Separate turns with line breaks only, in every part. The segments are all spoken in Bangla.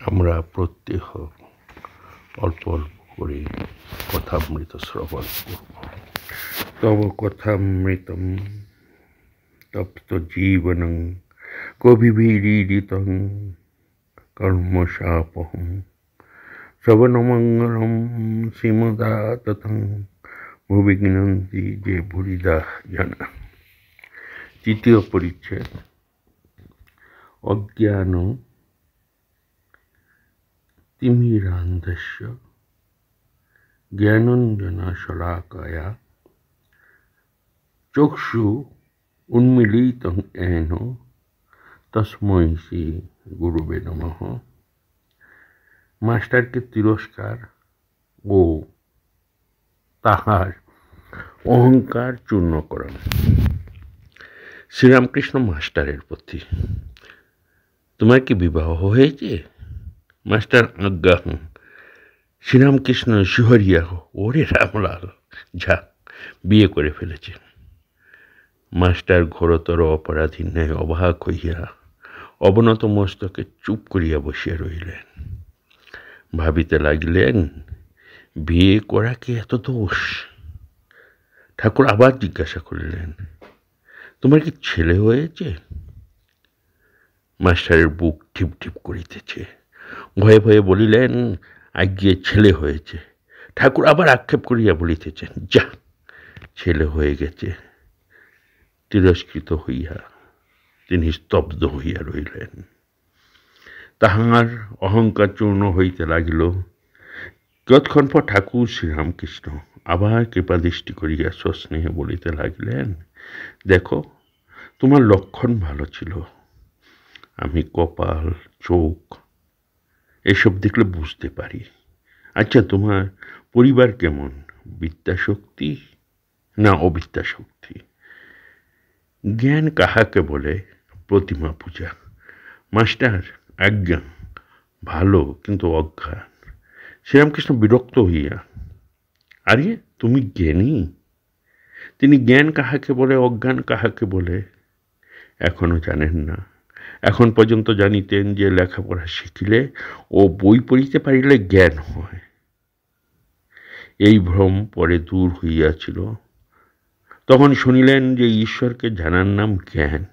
আমরা প্রত্যেহ অল্প অল্প করে কথামৃত শ্রবণ করব। তব কথামৃতম তপ্ত জীবনং কবিভিরীডিতং কর্মশাপহং শ্রবণমঙ্গলম শ্রীমদাততং ভুবিঘ্নন্তি যে ভুরিদা জানা। তৃতীয় পরিচ্ছেদ অজ্ঞান তিমিরান্ধস্য জ্ঞানাঞ্জনশলাকয়া চক্ষু উন্মীলিতং येन তস্मै শ্রী গুরুবে নমঃ। মাস্টারকে তিরস্কার ও তাহার অহংকার চূর্ণকরণ। শ্রীরামকৃষ্ণ মাস্টারের প্রতি। তোমার কি বিবাহ হয়েছে? মাস্টার আজ্ঞা হুঁ। শ্রীরামকৃষ্ণ শিহরিয়া, ওরে রামলাল, যা বিয়ে করে ফেলেছে। মাস্টার ঘোরতর অপরাধীর ন্যায় অবাক হইয়া অবনত মস্তকে চুপ করিয়া বসিয়া রহিলেন। ভাবিতে লাগিলেন, বিয়ে করা কি এত দোষ? ঠাকুর আবার জিজ্ঞাসা করিলেন, তোমার কি ছেলে হয়েছে? মাস্টারের বুক ঠিপ ঠিপ করিতেছে। ভয়ে ভয়ে বলিলেন, আজ্ঞে ছেলে হয়েছে। ঠাকুর আবার আক্ষেপ করিয়া বলিতেছেন, যা, ছেলে হয়ে গেছে। তিরস্কৃত হইয়া তিনি স্তব্ধ হইয়া রইলেন। তাহার অহংকার চূর্ণ হইতে লাগিল। কিয়ৎক্ষণ পর ঠাকুর শ্রীরামকৃষ্ণ আবার কৃপাদৃষ্টি করিয়া সস্নেহে বলিতে লাগিলেন, দেখো, তোমার লক্ষণ ভালো ছিল। আমি কপাল, চোখ এসব দেখলে বুঝতে পারি। আচ্ছা, তোমার পরিবার কেমন? বিদ্যাশক্তি না অবিদ্যাশক্তি? জ্ঞান কাহাকে বলে? প্রতিমা পূজা। মাস্টার আজ্ঞা, ভালো, কিন্তু অজ্ঞান। শ্রীরামকৃষ্ণ বিরক্ত হইয়া, আরে তুমি জ্ঞানী? তিনি জ্ঞান কাহাকে বলে, অজ্ঞান কাহাকে বলে এখনো জানেন না। এখন পর্যন্ত জানিতেন যে লেখাপড়া শিখিলে ও বই পড়িতে পারিলে জ্ঞান হয়। এই ভ্রম পরে দূর হইয়াছিল। তখন শুনিলেন যে ঈশ্বরকে জানার নাম জ্ঞান,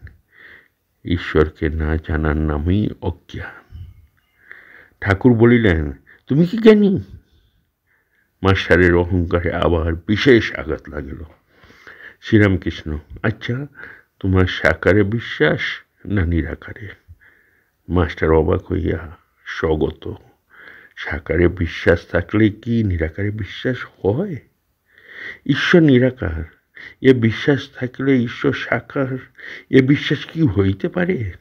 ঈশ্বরকে না জানার নামই অজ্ঞান। ঠাকুর বলিলেন, তুমি কি জ্ঞানী? মাস্টারের অহংকারে আবার বিশেষ আঘাত লাগিল। শ্রীরামকৃষ্ণ, আচ্ছা, তোমার সাকারে বিশ্বাস না নিরাকারে? মাস্টার অবাক হইয়া স্বগত। সাকারে বিশ্বাস থাকলে কি নিরাকারে বিশ্বাস হয়? ঈশ্বর নিরাকার, এ বিশ্বাস থাকলে ঈশ্বর সাকার, এ বিশ্বাস কি হইতে পারে?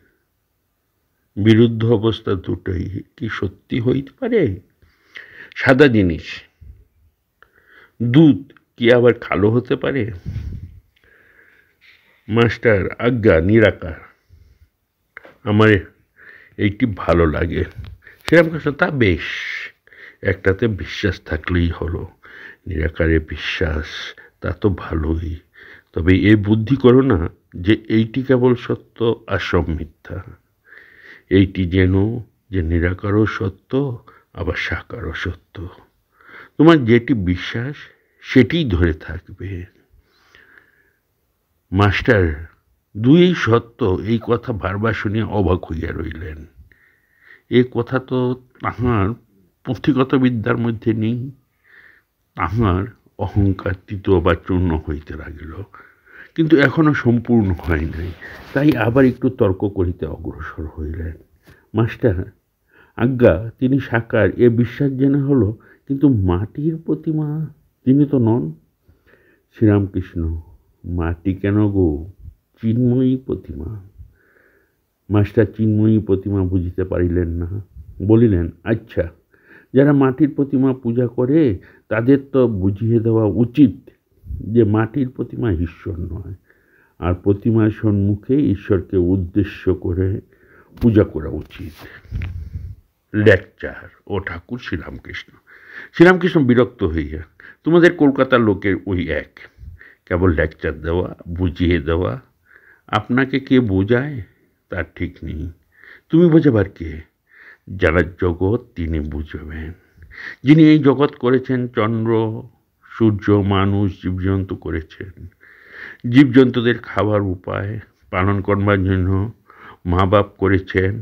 বিরুদ্ধ অবস্থা দুটোই কি সত্যি হইতে পারে? সাদা জিনিস, দুধ, কি আবার কালো হতে পারে? মাস্টার আজ্ঞা, নিরাকার। আমার এইটি ভালো লাগে। শ্রীরামকৃষ্ণ, তা বেশ, একটাতে বিশ্বাস থাকলেই হলো। নিরাকারে বিশ্বাস, তা তো ভালোই। তবে এ বুদ্ধি করো না যে এইটি কেবল সত্য আর সব মিথ্যা। এইটি যেন যে নিরাকারও সত্য, আবার সাকারও সত্য। তোমার যেটি বিশ্বাস সেটিই ধরে থাকবে। মাস্টার দুই সত্য, এই কথা বারবার শুনিয়া অবাক হইয়া রইলেন। এ কথা তো তাহার পুঁথিগত বিদ্যার মধ্যে নেই। তাহার অহংকার তৃতীয়বার চূর্ণ হইতে লাগিল, কিন্তু এখনো সম্পূর্ণ হয় নাই। তাই আবার একটু তর্ক করিতে অগ্রসর হইলেন। মাস্টার আজ্ঞা, তিনি সাকার, এ বিশ্বাস জেনে হলো, কিন্তু মাটির প্রতিমা তিনি তো নন। শ্রীরামকৃষ্ণ, মাটি কেন গো, চিন্ময়ী প্রতিমা। মাস্টার চিন্ময়ী প্রতিমা বুঝিতে পারিলেন না। বলিলেন, আচ্ছা, যারা মাটির প্রতিমা পূজা করে তাদের তো বুঝিয়ে দেওয়া উচিত যে মাটির প্রতিমা ঈশ্বর নয়, আর প্রতিমার সম্মুখে ঈশ্বরকে উদ্দেশ্য করে পূজা করা উচিত। লেকচার ও ঠাকুর শ্রীরামকৃষ্ণ। শ্রীরামকৃষ্ণ বিরক্ত হইয়া, তোমাদের কলকাতার লোকের ওই এক, কেবল লেকচার দেওয়া, বুঝিয়ে দেওয়া। আপনাকে কে বোঝায় তার ঠিক নেই। তুমি বোঝাবার কে? যারা জগৎ তিনি বুঝবেন। যিনি এই জগৎ করেছেন, চন্দ্র সূর্য মানুষ জীবজন্তু করেছেন। জীবজন্তুদের খাবার উপায় পালন করবার জন্য মা বাপ করেছেন,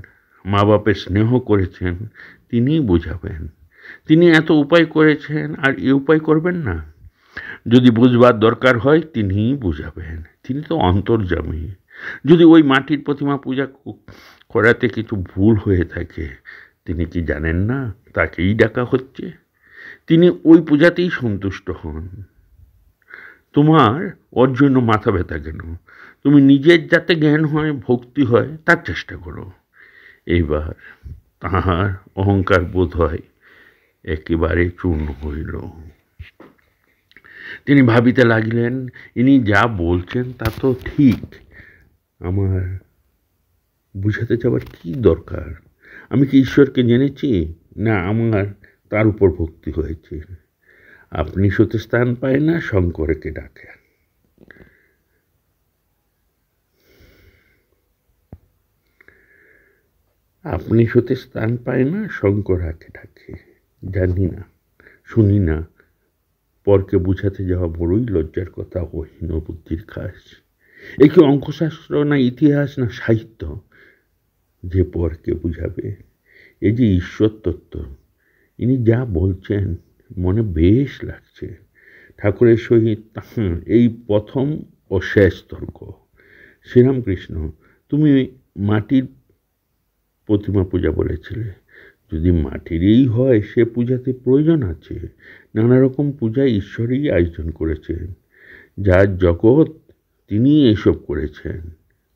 মা বাপের স্নেহ করেছেন, তিনিই বুঝাবেন। তিনি এত উপায় করেছেন, আর এই উপায় করবেন না? যদি বুঝবার দরকার হয় তিনিই বুঝাবেন। তিনি তো অন্তর্যামী। যদি ওই মাটির প্রতিমা পূজা করাতে কিছু ভুল হয়ে থাকে, তিনি কি জানেন না তাকেই ডাকা হচ্ছে? তিনি ওই পূজাতেই সন্তুষ্ট হন। তোমার ওর জন্য মাথা ব্যথা কেন? তুমি নিজের যাতে জ্ঞান হয়, ভক্তি হয়, তার চেষ্টা করো। এইবার তাহার অহংকার বোধ হয় একেবারে চূর্ণ হইল। তিনি ভাবিতে লাগিলেন, ইনি যা বলছেন তা তো ঠিক, আমার বুঝাতে যাবার কি দরকার? আমি কি ঈশ্বরকে জেনেছি, না আমার তার উপর ভক্তি হয়েছে? আপনি সতে স্থান পায় না, শঙ্করকে ডাকে। আপনি সতে স্থান পায় না, শঙ্করাকে ডাকে। জানি না, শুনি না, পরকে বুঝাতে যাওয়া বড়ই লজ্জার কথা, হীন বুদ্ধির কাজ। এ কি অঙ্কশাস্ত্র, না ইতিহাস, না সাহিত্য যে পরকে বুঝাবে? এই যে ঈশ্বর তত্ত্ব, ইনি যা বলছেন মনে বেশ লাগছে। ঠাকুরের সহিত এই প্রথম ও শেষ তর্ক। শ্রীরামকৃষ্ণ, তুমি মাটির প্রতিমা পূজা বলেছিলে। যদি মাটিরই হয়, সে পূজাতে প্রয়োজন আছে? নানা রকম পূজা ঈশ্বরই আয়োজন করেছেন। যার জগৎ তিনি এসব করেছেন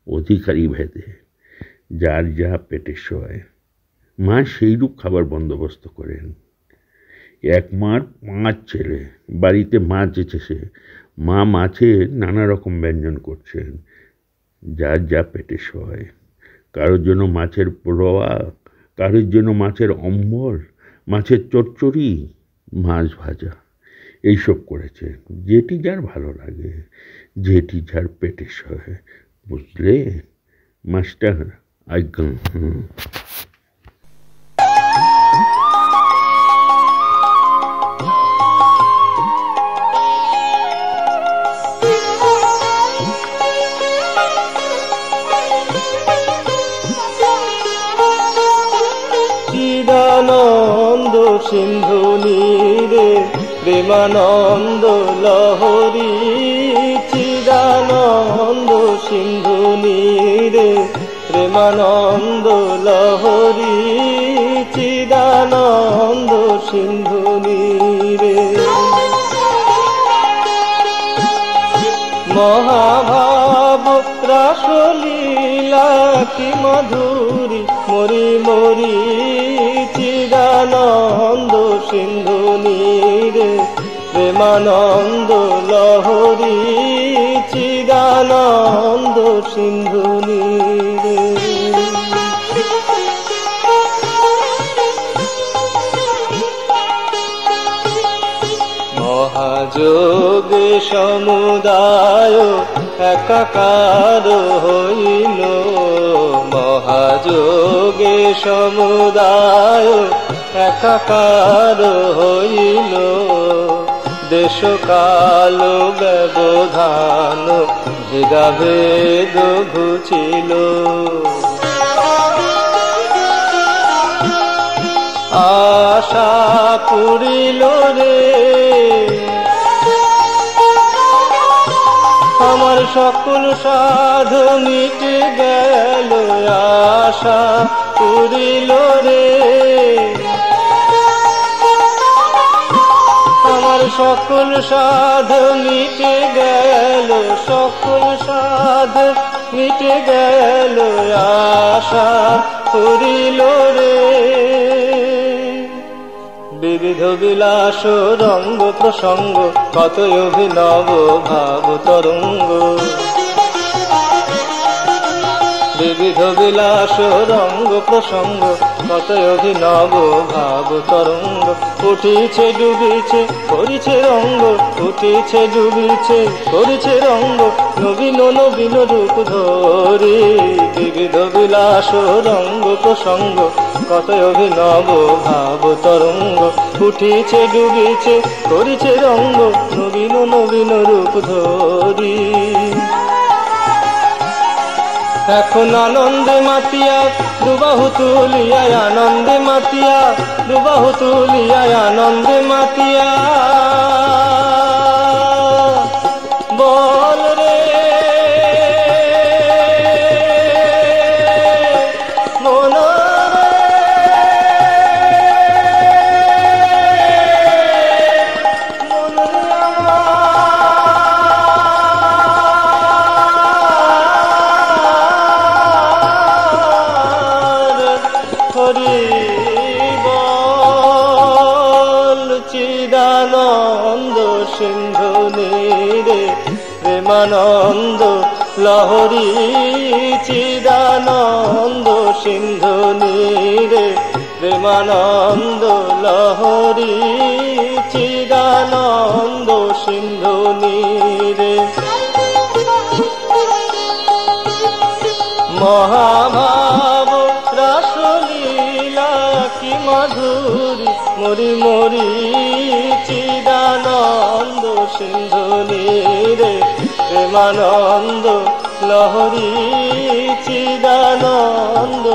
অধিকারী ভেদে, যার যা পেটে সয়। মা সেইরূপ খাবার বন্দোবস্ত করেন। এক মার 5 ছেলে, বাড়িতে মাছ এসেছে, মা মাছের নানা রকম ব্যঞ্জন করছেন, যার যা পেটে সয়। কারোর জন্য মাছের পোড়া, কারোর জন্য মাছের অম্বল, মাছের চচ্চড়ি, মাছ ভাজা, এইসব করেছেন, যেটি যার ভালো লাগে, যেটি যার পেটে সয়। বুঝলে মাস্টার? আজ্ঞা।
চিদানন্দ সিন্ধু নীরে প্রেমানন্দ লহরী, চিদানন্দ সিন্ধু নীরে প্রেমানন্দ লহরী, চিদানন্দ সিন্ধু নীরে। মহাভাব রাসলীলা কি মধুরী, মরি মরি চিদানন্দ সিন্ধু নীরে প্রেমানন্দ লহরী, চিদানন্দ সিন্ধু নীরে। মহাযোগে সমুদায় একাকার হইল, মহাযোগে সমুদায় একাকার হইল, দেশকাল ব্যবধান ভেদাভেদ ঘুচিল। আশা পুরিল রে আমার সকল সাধ মিটে গেল, আশা পুরিল রে আমার সকল সাধ মিটে গেল, সকল সাধ মিটে গেল, আশা পুরিল রে। বিবিধ বিলাস রঙ্গ প্রসঙ্গ, কতই অভিনব ভাব তরঙ্গ। বিবিধ বিলাস রঙ্গ প্রসঙ্গ, কতই অভিনব ভাব তরঙ্গ। উঠিছে ডুবিছে করিছে রঙ্গ, উঠিছে ডুবিছে করিছে রঙ্গ, নবীন নবীন রূপ ধরে। বিবিধ বিলাস রঙ্গ প্রসঙ্গ, কত অভিনব ভাব তরঙ্গ উঠিছে ডুবিছে করিছে রঙ্গ নবীন নবীন রূপ ধরি। এখন আনন্দে মাতিয়া দুবাহু তুলিয়া আনন্দে মাতিয়া দুবাহু তুলিয়া আনন্দে মাতিয়া বল রে মন চিদানন্দ সিন্ধু নীরে প্রেমানন্দ লহরী চিদানন্দ সিন্ধু নীরে প্রেমানন্দ লহরী চিদানন্দ সিন্ধু নীরে মহাভাব রাসলীলা কি মাধুরী মরি মরি চিদানন্দ সিন্ধু নীরে প্রেমানন্দ লহরী চিদানন্দ